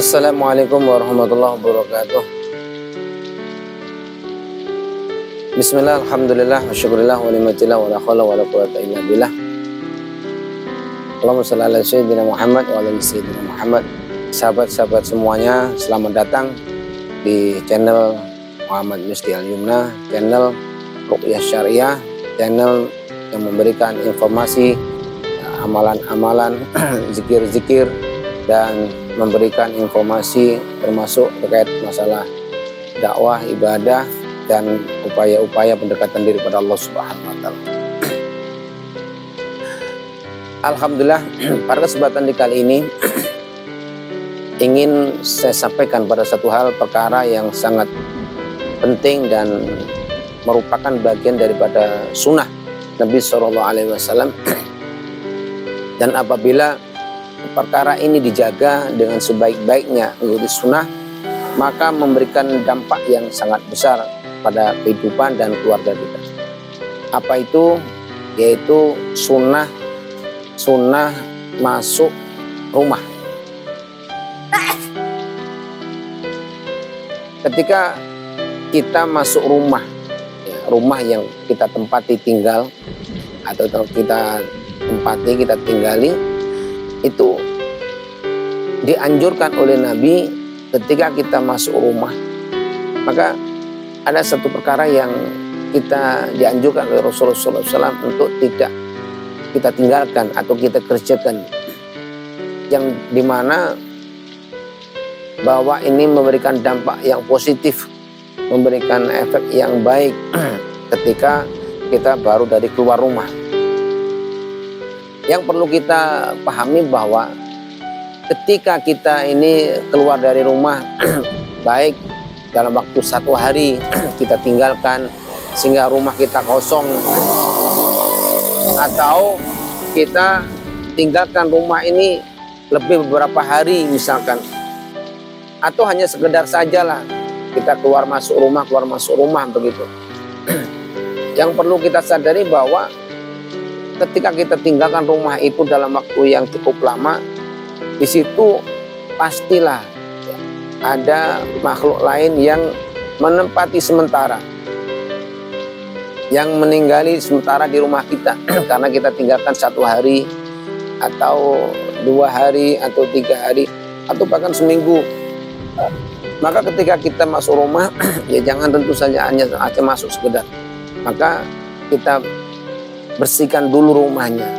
Assalamualaikum warahmatullahi wabarakatuh. Bismillah, alhamdulillah, wa syukurillah, wa ni'matillah, wa la khawla wa la quwwata illa billah. Allahumma shalli ala sayyidina Muhammad wa ala sayyidina Muhammad. Sahabat-sahabat semuanya, selamat datang di channel Muhammad Misty Al-Yumna, channel Ruqyah Syariah, channel yang memberikan informasi, amalan-amalan, zikir-zikir, dan memberikan informasi termasuk terkait masalah dakwah, ibadah, dan upaya-upaya pendekatan diri pada Allah Subhanahu wa Ta'ala. Alhamdulillah, pada kesempatan di kali ini ingin saya sampaikan pada satu hal perkara yang sangat penting dan merupakan bagian daripada sunnah Nabi SAW. Dan apabila perkara ini dijaga dengan sebaik-baiknya mengikuti sunnah, maka memberikan dampak yang sangat besar pada kehidupan dan keluarga kita. Apa itu? Yaitu sunnah masuk rumah. Ketika kita masuk rumah, rumah yang kita tempati tinggal atau kita tempati, kita tinggali, itu dianjurkan oleh Nabi ketika kita masuk rumah. Maka ada satu perkara yang kita dianjurkan oleh Rasulullah SAW untuk tidak kita tinggalkan atau kita kerjakan, yang dimana bahwa ini memberikan dampak yang positif, memberikan efek yang baik ketika kita baru dari keluar rumah. Yang perlu kita pahami bahwa ketika kita ini keluar dari rumah, baik dalam waktu satu hari kita tinggalkan sehingga rumah kita kosong, atau kita tinggalkan rumah ini lebih beberapa hari misalkan, atau hanya sekedar sajalah kita keluar masuk rumah begitu. Yang perlu kita sadari bahwa ketika kita tinggalkan rumah itu dalam waktu yang cukup lama, di situ pastilah ada makhluk lain yang menempati sementara, yang meninggali sementara di rumah kita karena kita tinggalkan satu hari atau 2 hari atau 3 hari atau bahkan seminggu. Maka ketika kita masuk rumah, ya jangan tentu saja hanya masuk sekedar, maka kita bersihkan dulu rumahnya.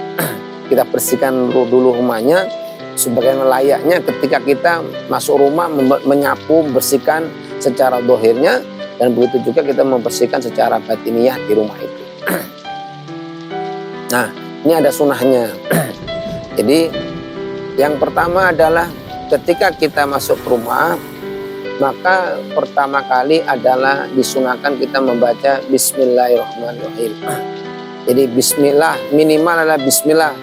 Kita bersihkan dulu rumahnya sebagaimana layaknya ketika kita masuk rumah, menyapu, membersihkan secara dohirnya, dan begitu juga kita membersihkan secara batiniah di rumah itu. Nah, ini ada sunnahnya. Jadi yang pertama adalah ketika kita masuk rumah, maka pertama kali adalah disunahkan kita membaca Bismillahirrahmanirrahim. Jadi bismillah, minimal adalah bismillah.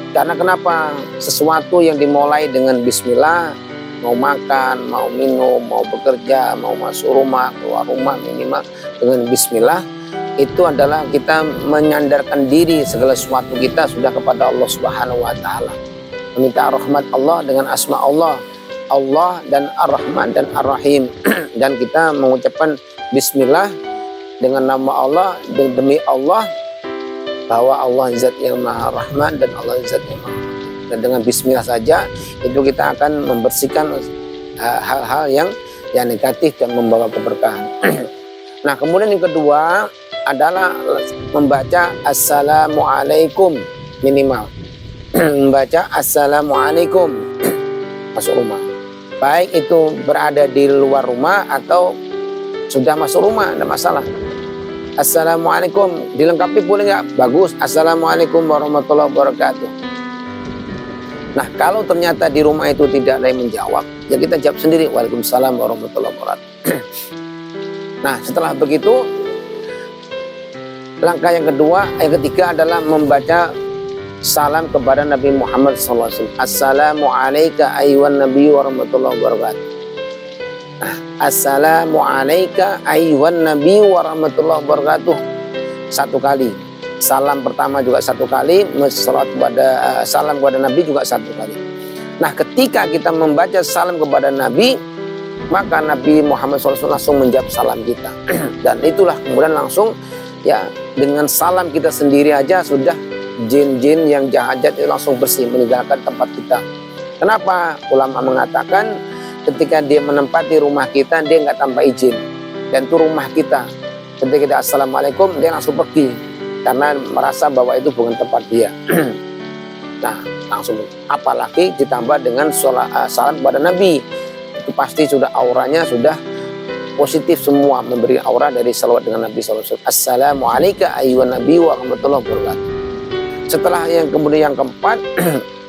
Karena kenapa? Sesuatu yang dimulai dengan bismillah, mau makan, mau minum, mau bekerja, mau masuk rumah, keluar rumah, minimal dengan bismillah, itu adalah kita menyandarkan diri segala sesuatu kita sudah kepada Allah Subhanahu wa Ta'ala. Meminta rahmat Allah dengan asma Allah, Allah dan Ar-Rahman dan Ar-Rahim. Dan kita mengucapkan bismillah dengan nama Allah, demi Allah, bahwa Allah zat yang maha rahman dan Allah zat yang maha rahim. Dan dengan bismillah saja itu kita akan membersihkan hal-hal yang negatif dan membawa keberkahan. Nah, kemudian yang kedua adalah membaca assalamualaikum minimal. Membaca assalamualaikum masuk rumah, baik itu berada di luar rumah atau sudah masuk rumah, tidak masalah. Assalamualaikum dilengkapi boleh nggak? Bagus. Assalamualaikum warahmatullahi wabarakatuh. Nah, kalau ternyata di rumah itu tidak ada yang menjawab, ya kita jawab sendiri, Waalaikumsalam warahmatullahi wabarakatuh. Nah, setelah begitu, langkah yang kedua, yang ketiga adalah membaca salam kepada Nabi Muhammad SAW. Assalamualaikum ayyuhan nabi warahmatullahi wabarakatuh. Assalamualaikum ayyuhan nabi warahmatullahi wabarakatuh. 1 kali. Salam pertama juga 1 kali, salam kepada Nabi juga 1 kali. Nah, ketika kita membaca salam kepada Nabi, maka Nabi Muhammad SAW langsung menjawab salam kita. Dan itulah kemudian langsung ya dengan salam kita sendiri aja sudah jin-jin yang jahat-jahat itu langsung bersih meninggalkan tempat kita. Kenapa? Ulama mengatakan ketika dia menempati rumah kita, dia nggak tanpa izin. Dan itu rumah kita. Ketika kita assalamualaikum, dia langsung pergi. Karena merasa bahwa itu bukan tempat dia. Nah, langsung apalagi ditambah dengan salam kepada Nabi. Itu pasti sudah auranya sudah positif semua, memberi aura dari salawat dengan Nabi SAW. Assalamualaikum ayyuhan nabi wa rahmatullahi wabarakatuh. Setelah yang kemudian yang keempat,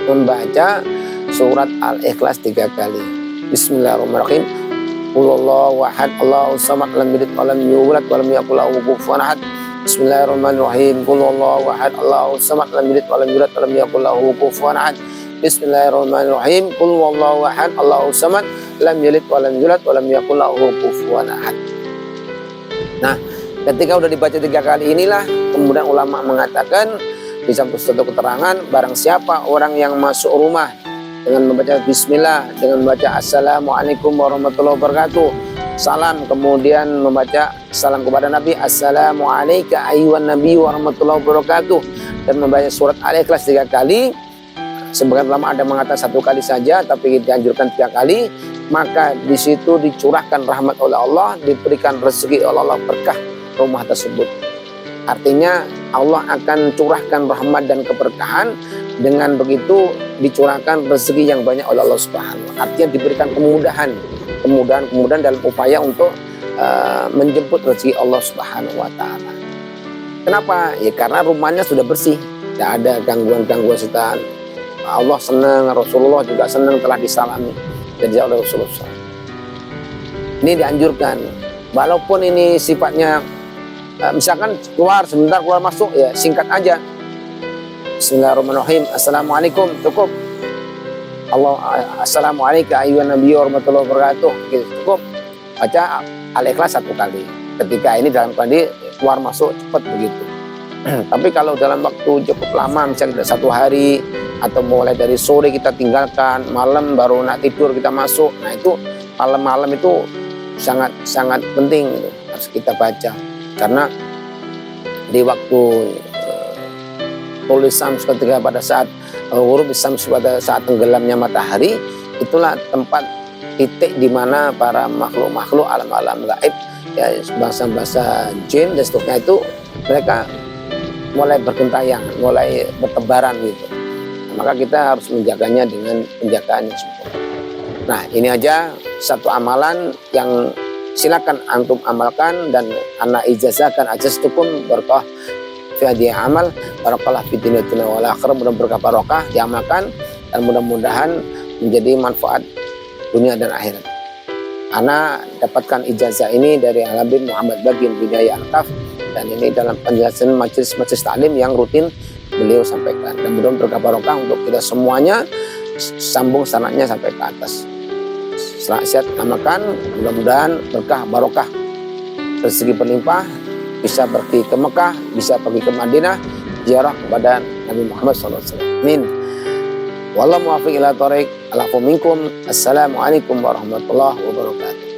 membaca surat Al-Ikhlas 3 kali. Bismillahirrahmanirrahim. Qulhuwallahu ahad, Allahus samad, lam yalid wa lam yulad wa lam yakul lahu kufuwan ahad. Bismillahirrahmanirrahim. Qulhuwallahu ahad, Allahus samad, lam yalid wa lam yulad wa lam yakul lahu kufuwan ahad. Bismillahirrahmanirrahim. Qulhuwallahu ahad, Allahus samad, lam yalid wa lam yulad wa lam yakul lahu kufuwan ahad. Nah, ketika udah dibaca 3 kali inilah kemudian ulama mengatakan di satu keterangan, barang siapa orang yang masuk rumah dengan membaca bismillah, dengan membaca assalamualaikum warahmatullahi wabarakatuh, salam, kemudian membaca salam kepada Nabi, assalamualaikum ayyuhan nabi warahmatullahi wabarakatuh, dan membaca surat Al-Ikhlas 3 kali. Sebagian ulama ada mengatakan 1 kali saja, tapi dianjurkan 3 kali. Maka di situ dicurahkan rahmat oleh Allah, diberikan rezeki oleh Allah, berkah rumah tersebut. Artinya Allah akan curahkan rahmat dan keberkahan, dengan begitu dicurahkan rezeki yang banyak oleh Allah Subhanahu. Artinya diberikan kemudahan dalam upaya untuk menjemput rezeki Allah Subhanahu wa taala. Kenapa? Ya karena rumahnya sudah bersih, tidak ada gangguan-gangguan setan. Allah senang, Rasulullah juga senang telah disalami dari oleh Rasulullah. Ini dianjurkan, walaupun ini sifatnya misalkan sebentar keluar masuk, ya singkat aja. Bismillahirrahmanirrahim. Assalamualaikum, cukup. Assalamualaikum ayyuhan nabi warahmatullahi wabarakatuh, gitu, cukup. Baca Al-Ikhlas 1 kali. Ketika ini dalam kondisi keluar masuk cepat begitu. Tapi kalau dalam waktu cukup lama, misalnya 1 hari atau mulai dari sore kita tinggalkan, malam baru nak tidur kita masuk. Nah itu malam-malam itu sangat penting, gitu, harus kita baca. Karena di waktu tulis Syams, ketika pada saat ghurub Syams, pada saat tenggelamnya matahari, itulah tempat titik di mana para makhluk-makhluk alam-alam gaib, ya bangsa-bangsa jin dan seterusnya itu mereka mulai bergentayangan, mulai bertebaran gitu. Maka kita harus menjaganya dengan penjagaan yang sempurna. Nah, ini aja 1 amalan yang silakan antum amalkan, dan anak ijazahkan ajastukum berkah fi hadhihi amal, barakallah fi dunya wal akhirah. Mudah-mudahan berkah barokah diamalkan dan mudah-mudahan menjadi manfaat dunia dan akhirat. Ana dapatkan ijazah ini dari Al-Habib Muhammad Bagin Bidayah Al-Kaf, dan ini dalam penjelasan majelis taklim yang rutin beliau sampaikan. Dan mudah-mudahan berkah barokah untuk kita semuanya, sambung sanadnya sampai ke atas. Sehat amalkan, mudah-mudahan berkah barokah, rezeki berlimpah, bisa pergi ke Mekah, bisa pergi ke Madinah, ziarah kepada Nabi Muhammad SAW. Amin. Wallahu muwaffiq ila thoriq. Alafu minkum. Assalamualaikum warahmatullahi wabarakatuh.